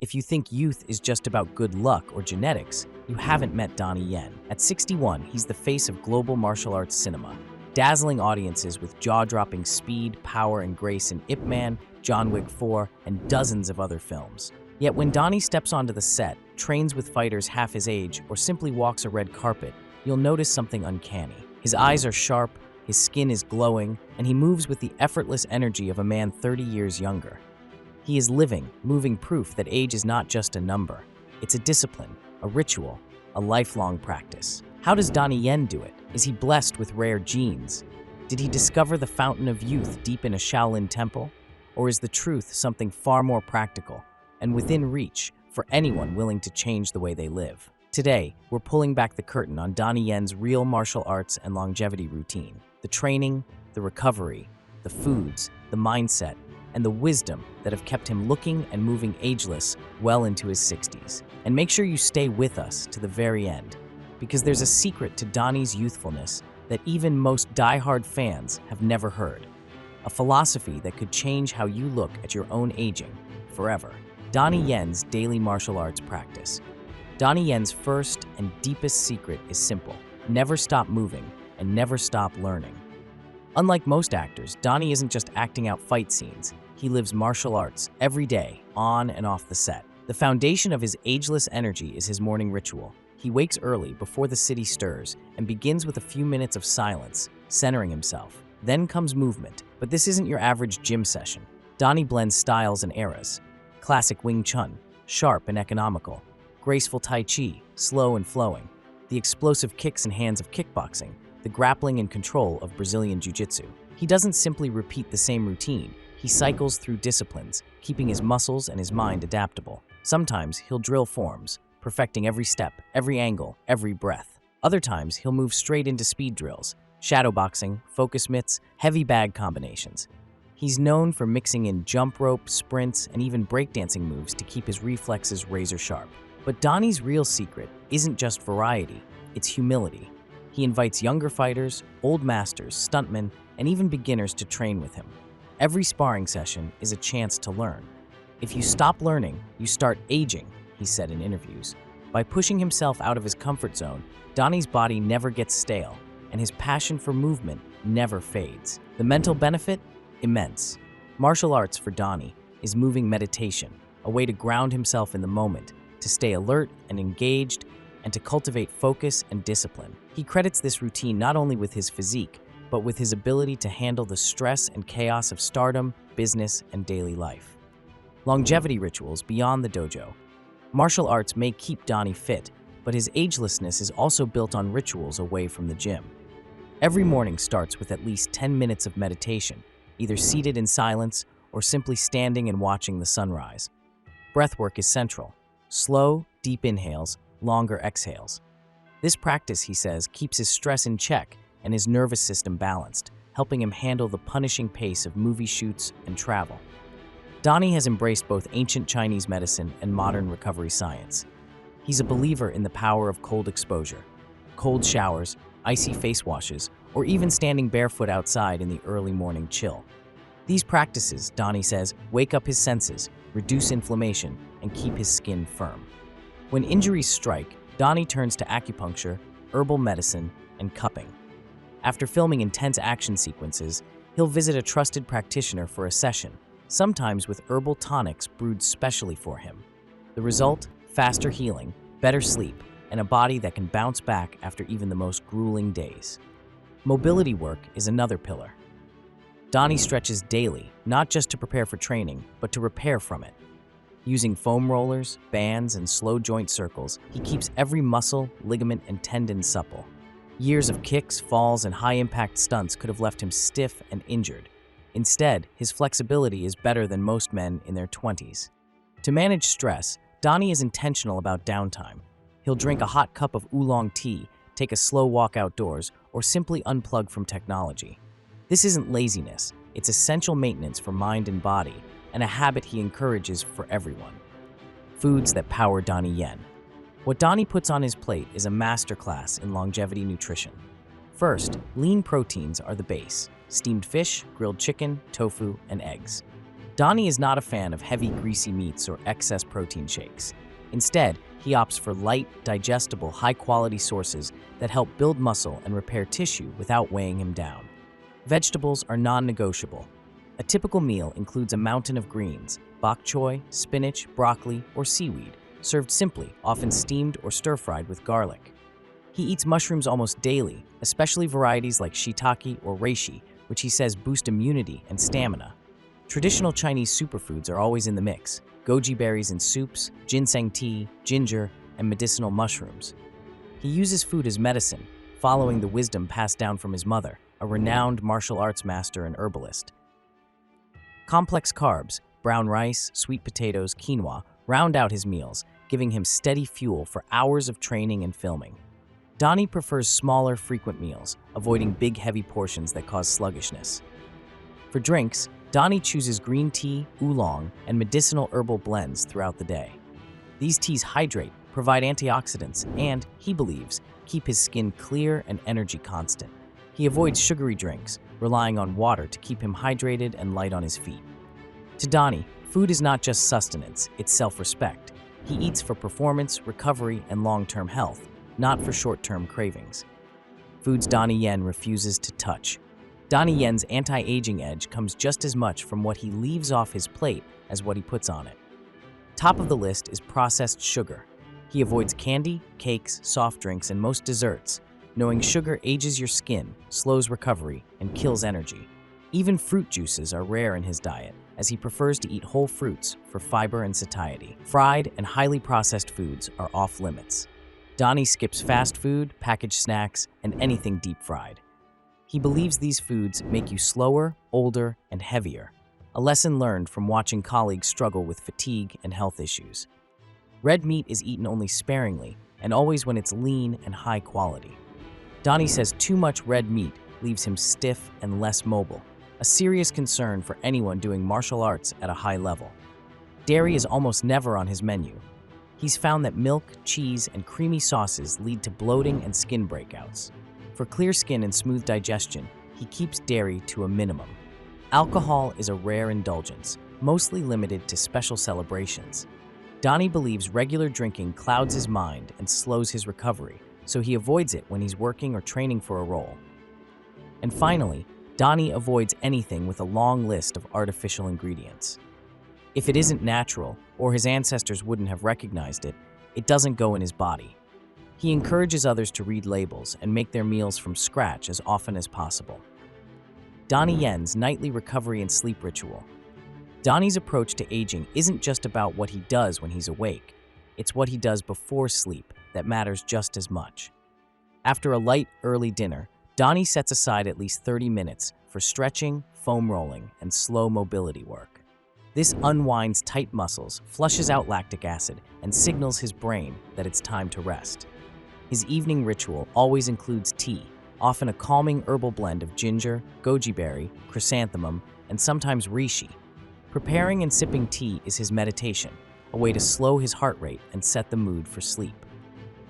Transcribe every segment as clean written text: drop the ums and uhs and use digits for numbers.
If you think youth is just about good luck or genetics, you haven't met Donnie Yen. At 61, he's the face of global martial arts cinema, dazzling audiences with jaw-dropping speed, power, and grace in Ip Man, John Wick 4, and dozens of other films. Yet when Donnie steps onto the set, trains with fighters half his age, or simply walks a red carpet, you'll notice something uncanny. His eyes are sharp, his skin is glowing, and he moves with the effortless energy of a man 30 years younger. He is living, moving proof that age is not just a number. It's a discipline, a ritual, a lifelong practice. How does Donnie Yen do it? Is he blessed with rare genes? Did he discover the fountain of youth deep in a Shaolin temple? Or is the truth something far more practical and within reach for anyone willing to change the way they live? Today, we're pulling back the curtain on Donnie Yen's real martial arts and longevity routine. The training, the recovery, the foods, the mindset, and the wisdom that have kept him looking and moving ageless well into his 60s. And make sure you stay with us to the very end, because there's a secret to Donnie's youthfulness that even most die-hard fans have never heard. A philosophy that could change how you look at your own aging forever. Donnie Yen's daily martial arts practice. Donnie Yen's first and deepest secret is simple: never stop moving and never stop learning. Unlike most actors, Donnie isn't just acting out fight scenes. He lives martial arts every day, on and off the set. The foundation of his ageless energy is his morning ritual. He wakes early before the city stirs and begins with a few minutes of silence, centering himself. Then comes movement, but this isn't your average gym session. Donnie blends styles and eras. Classic Wing Chun, sharp and economical. Graceful Tai Chi, slow and flowing. The explosive kicks and hands of kickboxing. The grappling and control of Brazilian Jiu-Jitsu. He doesn't simply repeat the same routine. He cycles through disciplines, keeping his muscles and his mind adaptable. Sometimes he'll drill forms, perfecting every step, every angle, every breath. Other times he'll move straight into speed drills, shadowboxing, focus mitts, heavy bag combinations. He's known for mixing in jump rope, sprints, and even breakdancing moves to keep his reflexes razor sharp. But Donnie's real secret isn't just variety, it's humility. He invites younger fighters, old masters, stuntmen, and even beginners to train with him. Every sparring session is a chance to learn. If you stop learning, you start aging, he said in interviews. By pushing himself out of his comfort zone, Donnie's body never gets stale, and his passion for movement never fades. The mental benefit? Immense. Martial arts for Donnie is moving meditation, a way to ground himself in the moment, to stay alert and engaged, and to cultivate focus and discipline. He credits this routine not only with his physique, but with his ability to handle the stress and chaos of stardom, business, and daily life. Longevity rituals beyond the dojo. Martial arts may keep Donnie fit, but his agelessness is also built on rituals away from the gym. Every morning starts with at least 10 minutes of meditation, either seated in silence or simply standing and watching the sunrise. Breathwork is central. Slow, deep inhales, longer exhales. This practice, he says, keeps his stress in check and his nervous system balanced, helping him handle the punishing pace of movie shoots and travel. Donnie has embraced both ancient Chinese medicine and modern recovery science. He's a believer in the power of cold exposure, cold showers, icy face washes, or even standing barefoot outside in the early morning chill. These practices, Donnie says, wake up his senses, reduce inflammation, and keep his skin firm. When injuries strike, Donnie turns to acupuncture, herbal medicine, and cupping. After filming intense action sequences, he'll visit a trusted practitioner for a session, sometimes with herbal tonics brewed specially for him. The result? Faster healing, better sleep, and a body that can bounce back after even the most grueling days. Mobility work is another pillar. Donnie stretches daily, not just to prepare for training, but to repair from it. Using foam rollers, bands, and slow joint circles, he keeps every muscle, ligament, and tendon supple. Years of kicks, falls, and high-impact stunts could have left him stiff and injured. Instead, his flexibility is better than most men in their 20s. To manage stress, Donnie is intentional about downtime. He'll drink a hot cup of oolong tea, take a slow walk outdoors, or simply unplug from technology. This isn't laziness, it's essential maintenance for mind and body, and a habit he encourages for everyone. Foods that power Donnie Yen. What Donnie puts on his plate is a masterclass in longevity nutrition. First, lean proteins are the base: steamed fish, grilled chicken, tofu, and eggs. Donnie is not a fan of heavy, greasy meats or excess protein shakes. Instead, he opts for light, digestible, high-quality sources that help build muscle and repair tissue without weighing him down. Vegetables are non-negotiable. A typical meal includes a mountain of greens, bok choy, spinach, broccoli, or seaweed, served simply, often steamed or stir-fried with garlic. He eats mushrooms almost daily, especially varieties like shiitake or reishi, which he says boost immunity and stamina. Traditional Chinese superfoods are always in the mix: goji berries in soups, ginseng tea, ginger, and medicinal mushrooms. He uses food as medicine, following the wisdom passed down from his mother, a renowned martial arts master and herbalist. Complex carbs, brown rice, sweet potatoes, quinoa, round out his meals, giving him steady fuel for hours of training and filming. Donnie prefers smaller, frequent meals, avoiding big, heavy portions that cause sluggishness. For drinks, Donnie chooses green tea, oolong, and medicinal herbal blends throughout the day. These teas hydrate, provide antioxidants, and, he believes, keep his skin clear and energy constant. He avoids sugary drinks, relying on water to keep him hydrated and light on his feet. To Donnie, food is not just sustenance, it's self-respect. He eats for performance, recovery, and long-term health, not for short-term cravings. Foods Donnie Yen refuses to touch. Donnie Yen's anti-aging edge comes just as much from what he leaves off his plate as what he puts on it. Top of the list is processed sugar. He avoids candy, cakes, soft drinks, and most desserts, knowing sugar ages your skin, slows recovery, and kills energy. Even fruit juices are rare in his diet, as he prefers to eat whole fruits for fiber and satiety. Fried and highly processed foods are off limits. Donnie skips fast food, packaged snacks, and anything deep fried. He believes these foods make you slower, older, and heavier, a lesson learned from watching colleagues struggle with fatigue and health issues. Red meat is eaten only sparingly, and always when it's lean and high quality. Donnie says too much red meat leaves him stiff and less mobile, a serious concern for anyone doing martial arts at a high level. Dairy is almost never on his menu. He's found that milk, cheese, and creamy sauces lead to bloating and skin breakouts. For clear skin and smooth digestion, he keeps dairy to a minimum. Alcohol is a rare indulgence, mostly limited to special celebrations. Donnie believes regular drinking clouds his mind and slows his recovery, so he avoids it when he's working or training for a role. And finally, Donnie avoids anything with a long list of artificial ingredients. If it isn't natural, or his ancestors wouldn't have recognized it, it doesn't go in his body. He encourages others to read labels and make their meals from scratch as often as possible. Donnie Yen's nightly recovery and sleep ritual. Donnie's approach to aging isn't just about what he does when he's awake. It's what he does before sleep that matters just as much. After a light, early dinner, Donnie sets aside at least 30 minutes for stretching, foam rolling, and slow mobility work. This unwinds tight muscles, flushes out lactic acid, and signals his brain that it's time to rest. His evening ritual always includes tea, often a calming herbal blend of ginger, goji berry, chrysanthemum, and sometimes reishi. Preparing and sipping tea is his meditation, a way to slow his heart rate and set the mood for sleep.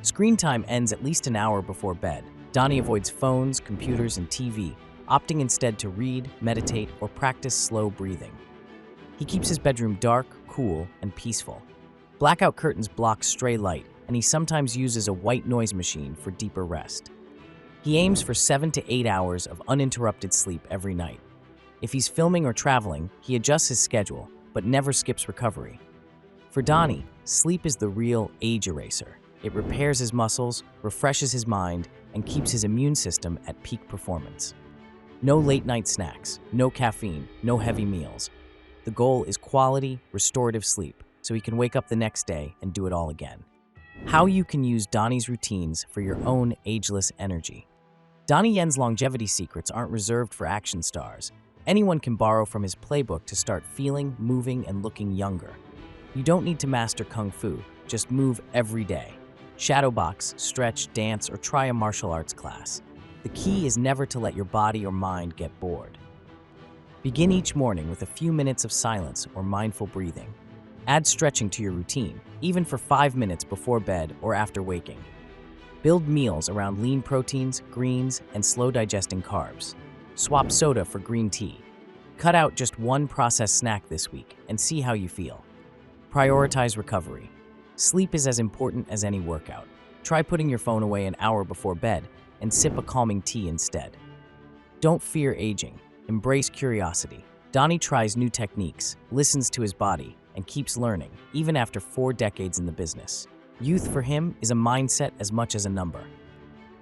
Screen time ends at least an hour before bed. Donnie avoids phones, computers, and TV, opting instead to read, meditate, or practice slow breathing. He keeps his bedroom dark, cool, and peaceful. Blackout curtains block stray light, and he sometimes uses a white noise machine for deeper rest. He aims for 7 to 8 hours of uninterrupted sleep every night. If he's filming or traveling, he adjusts his schedule, but never skips recovery. For Donnie, sleep is the real age eraser. It repairs his muscles, refreshes his mind, and keeps his immune system at peak performance. No late-night snacks, no caffeine, no heavy meals. The goal is quality, restorative sleep, so he can wake up the next day and do it all again. How you can use Donnie's routines for your own ageless energy. Donnie Yen's longevity secrets aren't reserved for action stars. Anyone can borrow from his playbook to start feeling, moving, and looking younger. You don't need to master Kung Fu, just move every day. Shadowbox, stretch, dance, or try a martial arts class. The key is never to let your body or mind get bored. Begin each morning with a few minutes of silence or mindful breathing. Add stretching to your routine, even for 5 minutes before bed or after waking. Build meals around lean proteins, greens, and slow-digesting carbs. Swap soda for green tea. Cut out just one processed snack this week and see how you feel. Prioritize recovery. Sleep is as important as any workout. Try putting your phone away an hour before bed and sip a calming tea instead. Don't fear aging. Embrace curiosity. Donnie tries new techniques, listens to his body, and keeps learning, even after 4 decades in the business. Youth for him is a mindset as much as a number.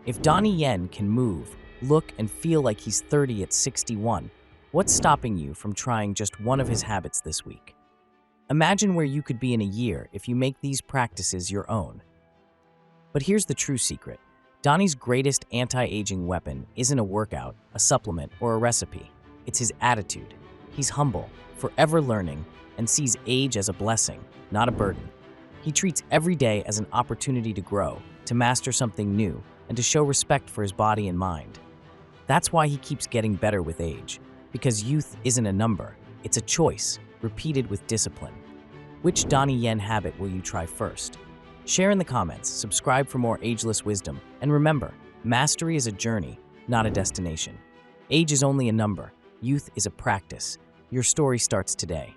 If Donnie Yen can move, look, and feel like he's 30 at 61, what's stopping you from trying just one of his habits this week? Imagine where you could be in a year if you make these practices your own. But here's the true secret. Donnie's greatest anti-aging weapon isn't a workout, a supplement, or a recipe. It's his attitude. He's humble, forever learning, and sees age as a blessing, not a burden. He treats every day as an opportunity to grow, to master something new, and to show respect for his body and mind. That's why he keeps getting better with age, because youth isn't a number, it's a choice, repeated with discipline. Which Donnie Yen habit will you try first? Share in the comments, subscribe for more ageless wisdom, and remember, mastery is a journey, not a destination. Age is only a number, youth is a practice. Your story starts today.